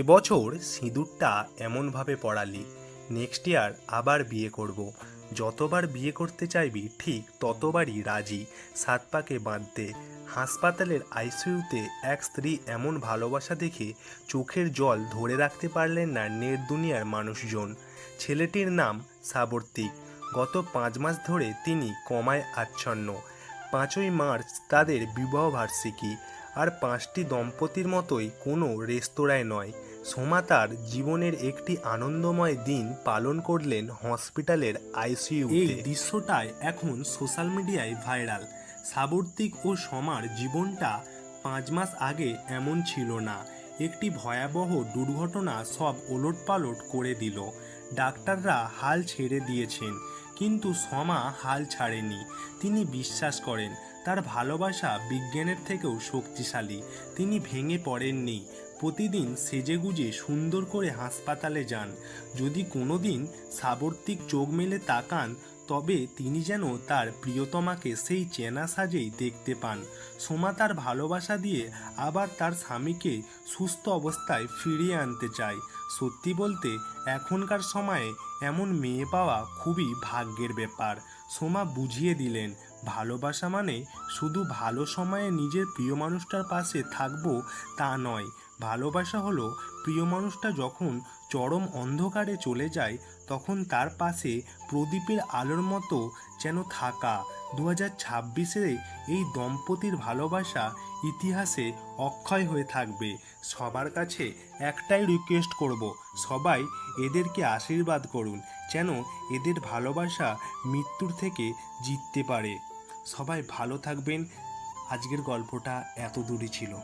এবছর সিঁদুরটা এমনভাবে পড়ালি, নেক্সট ইয়ার আবার বিয়ে করব। যতবার বিয়ে করতে চাইবি ঠিক ততবারই রাজি, সাত পাকে বাঁধতে। হাসপাতালের আইসিইউতে এক স্ত্রী এমন ভালোবাসা দেখে চোখের জল ধরে রাখতে পারলেন না নেট দুনিয়ার মানুষজন। ছেলেটির নাম সাবর্তিক। গত 5 মাস ধরে তিনি কমায় আচ্ছন্ন। 5ই মার্চ তাদের বিবাহবার্ষিকী। আর 5টি দম্পতির মতোই কোনো রেস্তোরাঁয় নয়, সোমা তার জীবনের একটি আনন্দময় দিন পালন করলেন হসপিটালের আইসিইউতে। এই দৃশ্যটাই এখন সোশ্যাল মিডিয়ায় ভাইরাল। সাবর্তিক ও সোমার জীবনটা 5 মাস আগে এমন ছিল না। একটি ভয়াবহ দুর্ঘটনা সব ওলটপালট করে দিল। ডাক্তাররা হাল ছেড়ে দিয়েছেন, কিন্তু সোমা হাল ছাড়েনি। তিনি বিশ্বাস করেন তার ভালোবাসা বিজ্ঞানের থেকেও শক্তিশালী। তিনি ভেঙে পড়েননি। প্রতিদিন সেজেগুজে সুন্দর করে হাসপাতালে যান। যদি কোনোদিন সাবর্তিক চোখ মেলে তাকান, তবে তিনি যেন তার প্রিয়তমাকে সেই চেনা সাজেই দেখতে পান। সোমা তার ভালোবাসা দিয়ে আবার তার স্বামীকে সুস্থ অবস্থায় ফিরিয়ে আনতে চায়। সত্যি বলতে এখনকার সময়ে এমন মেয়ে পাওয়া খুবই ভাগ্যের ব্যাপার। সোমা বুঝিয়ে দিলেন, ভালোবাসা মানে শুধু ভালো সময়ে নিজের প্রিয় মানুষটার পাশে থাকবো তা নয়। ভালোবাসা হলো প্রিয় মানুষটা যখন চরম অন্ধকারে চলে যায়, তখন তার পাশে প্রদীপের আলোর মতো যেন থাকা। 2026-এ এই দম্পতির ভালোবাসা ইতিহাসে অক্ষয় হয়ে থাকবে। সবার কাছে একটাই রিকোয়েস্ট করব, সবাই এদেরকে আশীর্বাদ করুন, যেন এদের ভালোবাসা মৃত্যুর থেকে জিততে পারে। সবাই ভালো থাকবেন। আজকের গল্পটা এত দূরই ছিল।